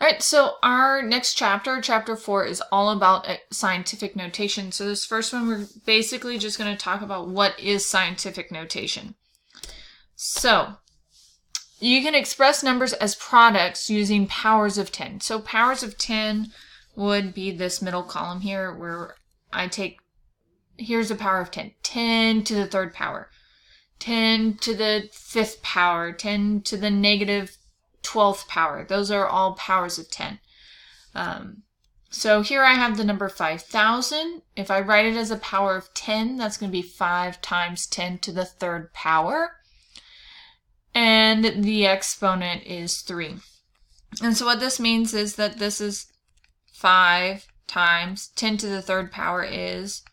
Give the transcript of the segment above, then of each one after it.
All right, so our next chapter, chapter 4, is all about scientific notation. So this first one, we're basically just going to talk about what is scientific notation. So you can express numbers as products using powers of 10. So powers of 10 would be this middle column here where I take, here's a power of 10, 10 to the third power, 10 to the fifth power, 10 to the negative 12th power. Those are all powers of 10. So here I have the number 5,000. If I write it as a power of 10, that's going to be 5 times 10 to the third power. And the exponent is 3. And so what this means is that this is 5 times 10 to the third power is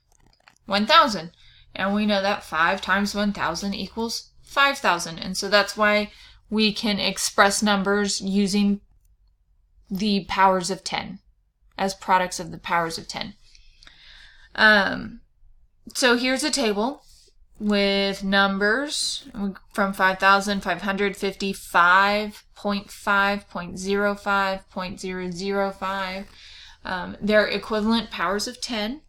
1,000. And we know that 5 times 1,000 equals 5,000. And so that's why we can express numbers using the powers of 10 as products of the powers of 10. So here's a table with numbers from 5,000, 550, 5, 0.5, 0.05, 0.005. They're equivalent powers of 10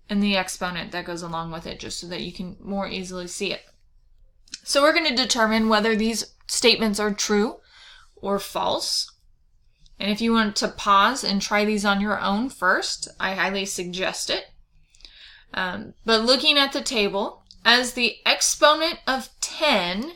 and the exponent that goes along with it, just so that you can more easily see it. So we're going to determine whether these statements are true or false. And if you want to pause and try these on your own first, I highly suggest it. But looking at the table, as the exponent of 10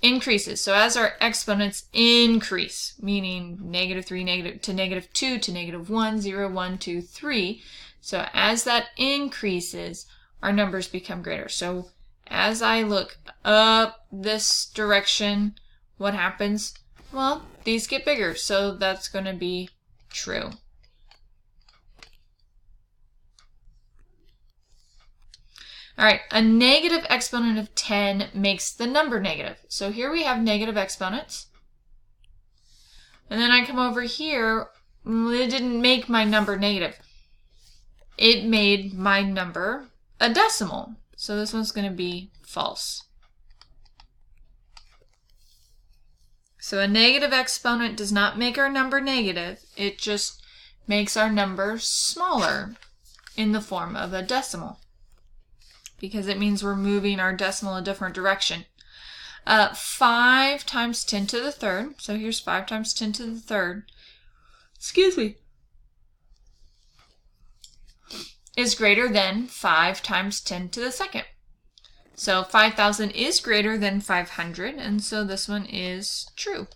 increases, so as our exponents increase, meaning negative 3 to negative 2 to negative 1, 0, 1, 2, 3, so as that increases, our numbers become greater. So as I look up this direction, what happens? Well, these get bigger, so that's going to be true. All right, a negative exponent of 10 makes the number negative. So here we have negative exponents. And then I come over here, it didn't make my number negative. It made my number a decimal. So this one's going to be false. So a negative exponent does not make our number negative. It just makes our number smaller in the form of a decimal, because it means we're moving our decimal a different direction. 5 times 10 to the third. So here's 5 times 10 to the third. Excuse me. Is greater than 5 times 10 to the second. So 5,000 is greater than 500, and so this one is true.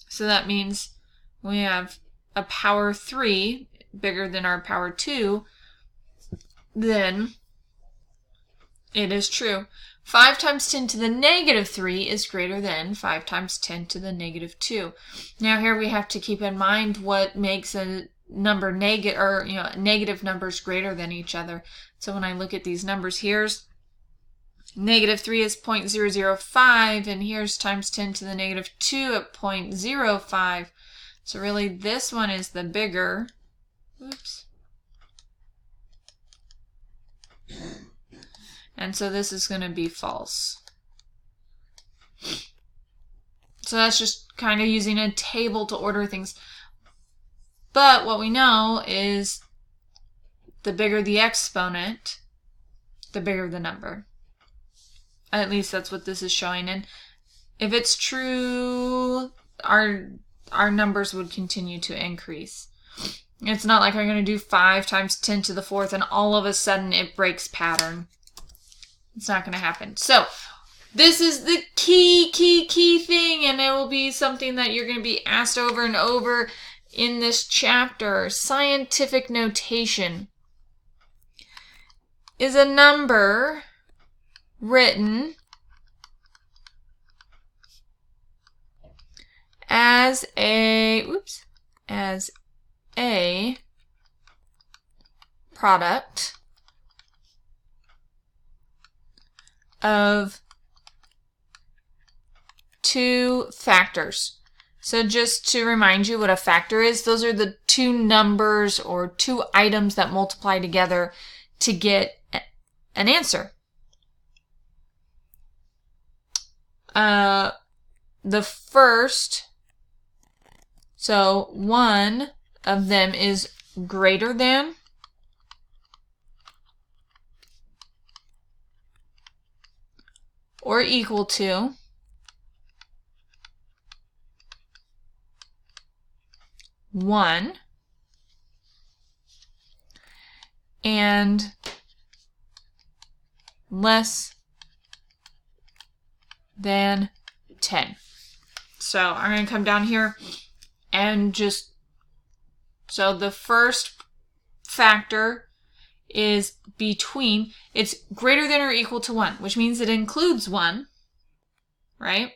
So that means we have a power 3 bigger than our power 2, then it is true. 5 times 10 to the negative 3 is greater than 5 times 10 to the negative 2. Now here we have to keep in mind what makes a number negative, or negative numbers greater than each other. So when I look at these numbers, here's negative 3 is 0.005, and here's times 10 to the negative 2 at 0.05. So really this one is the bigger. Oops. And so this is going to be false. So that's just kind of using a table to order things. But what we know is the bigger the exponent, the bigger the number. At least that's what this is showing. And if it's true, our numbers would continue to increase. It's not like I'm going to do 5 times 10 to the fourth and all of a sudden it breaks pattern. It's not going to happen. So this is the key thing, and it will be something that you're going to be asked over and over in this chapter. Scientific notation is a number written as a product of two factors. So just to remind you what a factor is, those are the two numbers or two items that multiply together to get an answer. The first So one of them is greater than or equal to one, and less than 10. So I'm going to come down here and just, so the first factor is between, it's greater than or equal to 1, which means it includes 1, right?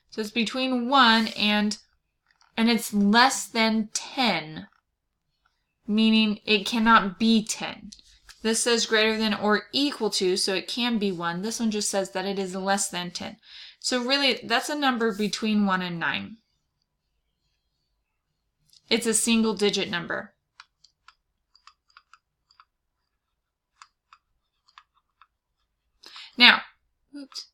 So it's between 1 and it's less than 10, meaning it cannot be 10. This says greater than or equal to, so it can be 1. This one just says that it is less than 10. So really, that's a number between 1 and 9. It's a single digit number. Now, oops.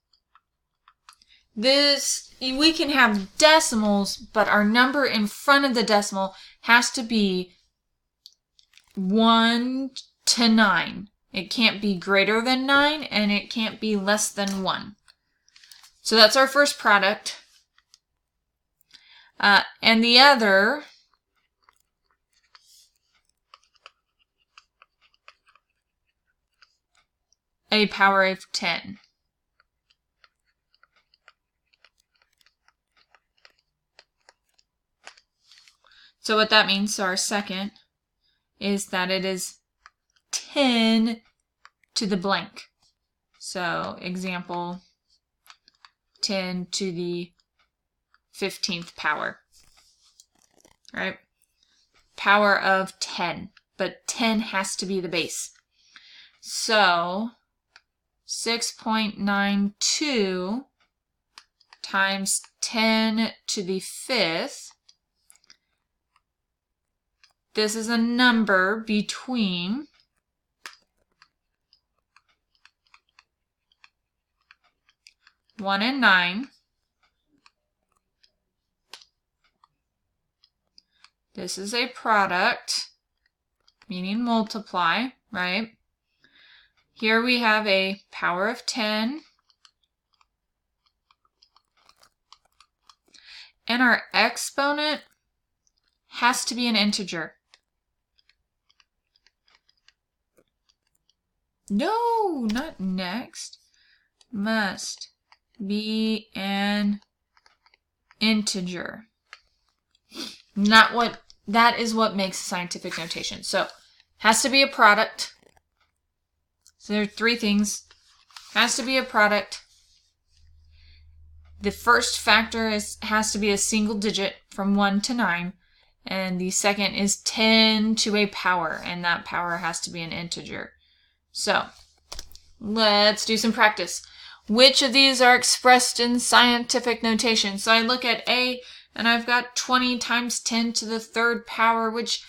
We can have decimals, but our number in front of the decimal has to be 1 to 9. It can't be greater than 9, and it can't be less than 1. So that's our first product. And the other, a power of 10. So what that means, so our second, is that it is 10 to the blank. So example, 10 to the 15th power, right? Power of 10, but 10 has to be the base. So 6.92 times 10 to the 5th. This is a number between 1 and 9. This is a product, meaning multiply, right? Here we have a power of 10. And our exponent has to be an integer. No, not next. Must be an integer. Not what, that is what makes scientific notation. So, has to be a product. So there are three things. Has to be a product. The first factor has to be a single digit from 1 to 9. And the second is 10 to a power, and that power has to be an integer. So, let's do some practice. Which of these are expressed in scientific notation? So I look at A, and I've got 20 times 10 to the 3rd power, which,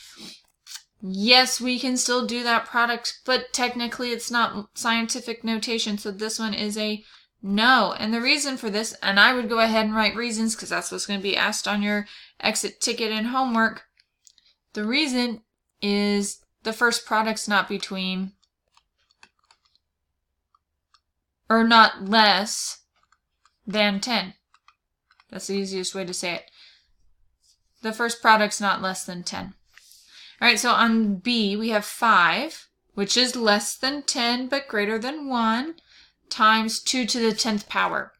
yes, we can still do that product, but technically it's not scientific notation, so this one is a no. And the reason for this, and I would go ahead and write reasons because that's what's going to be asked on your exit ticket and homework. The reason is the first product's not between, or not less than 10. That's the easiest way to say it. The first product's not less than 10. All right, so on B, we have 5, which is less than 10 but greater than 1, times 2 to the 10th power.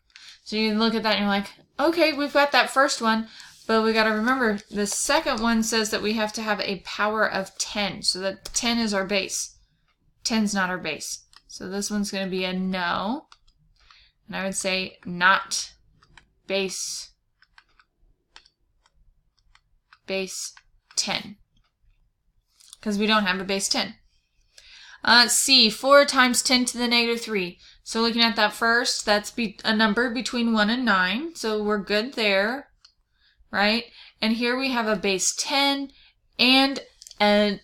So you look at that and you're like, okay, we've got that first one, but we got to remember the second one says that we have to have a power of 10, so that 10 is our base. 10's not our base. So this one's going to be a no. And I would say not base 10. Because we don't have a base 10. C, 4 times 10 to the negative 3. So looking at that first, that's a number between 1 and 9. So we're good there, right? And here we have a base 10 and an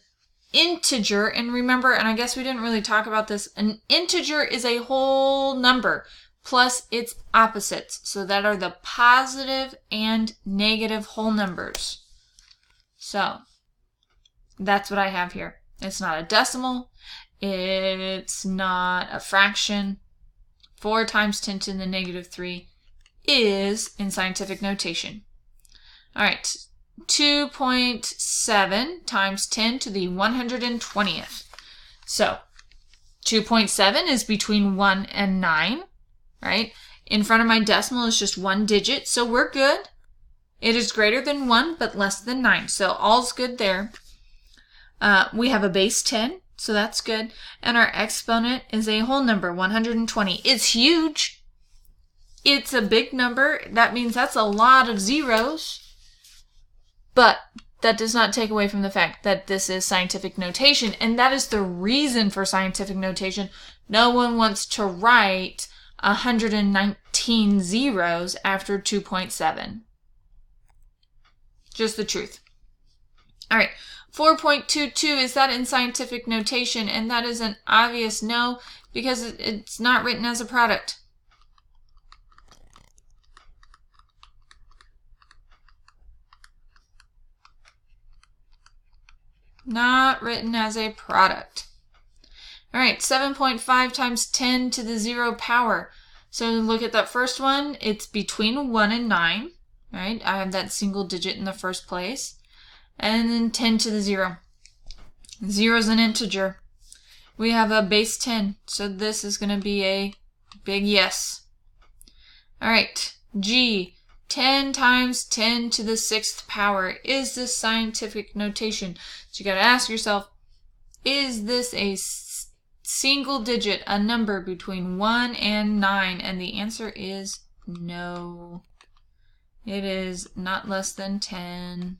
integer. And remember, and I guess we didn't really talk about this, an integer is a whole number plus its opposites. So that are the positive and negative whole numbers. So that's what I have here. It's not a decimal. It's not a fraction. 4 times 10 to the negative 3 is in scientific notation. All right, 2.7 times 10 to the 120th. So 2.7 is between 1 and 9, right? In front of my decimal is just 1 digit, so we're good. It is greater than 1, but less than 9, so all's good there. We have a base 10, so that's good. And our exponent is a whole number, 120. It's huge. It's a big number. That means that's a lot of zeros. But that does not take away from the fact that this is scientific notation, and that is the reason for scientific notation. No one wants to write 119 zeros after 2.7. Just the truth. All right, 4.22, is that in scientific notation? And that is an obvious no, because it's not written as a product. Not written as a product. All right, 7.5 times 10 to the 0 power. So look at that first one. It's between 1 and 9, right? I have that single digit in the first place. And then 10 to the 0. 0 is an integer. We have a base 10, so this is going to be a big yes. All right, G. 10 times 10 to the 6th power. Is this scientific notation? So you got to ask yourself, is this a single digit, a number between 1 and 9? And the answer is no. It is not less than 10.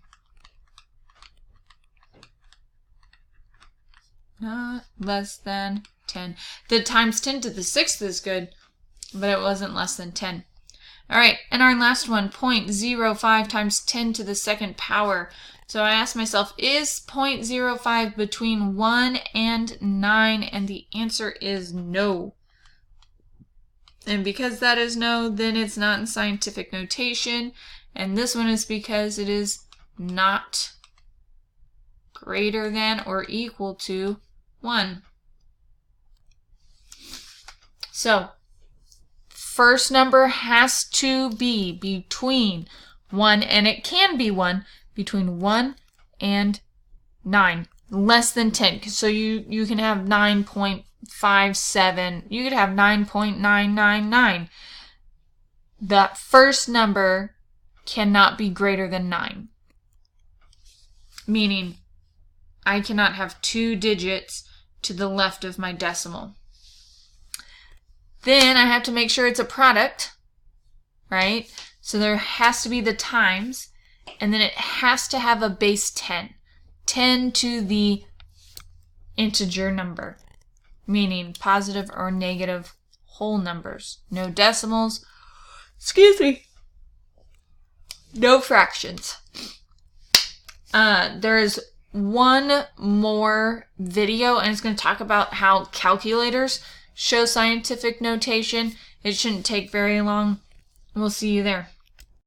Not less than 10. The times 10 to the 6th is good, but it wasn't less than 10. All right, and our last one, 0.05 times 10 to the 2nd power. So I asked myself, is 0.05 between 1 and 9? And the answer is no. And because that is no, then it's not in scientific notation. And this one is because it is not greater than or equal to 1. So first number has to be between 1, and it can be 1, between 1 and 9. Less than 10. So you can have 9.57. You could have 9.999. That first number cannot be greater than 9. Meaning, I cannot have 2 digits to the left of my decimal. Then I have to make sure it's a product, right? So there has to be the times, and then it has to have a base 10. 10 to the integer number, meaning positive or negative whole numbers. No decimals. Excuse me. No fractions. There is one more video, and it's going to talk about how calculators show scientific notation. It shouldn't take very long. We'll see you there.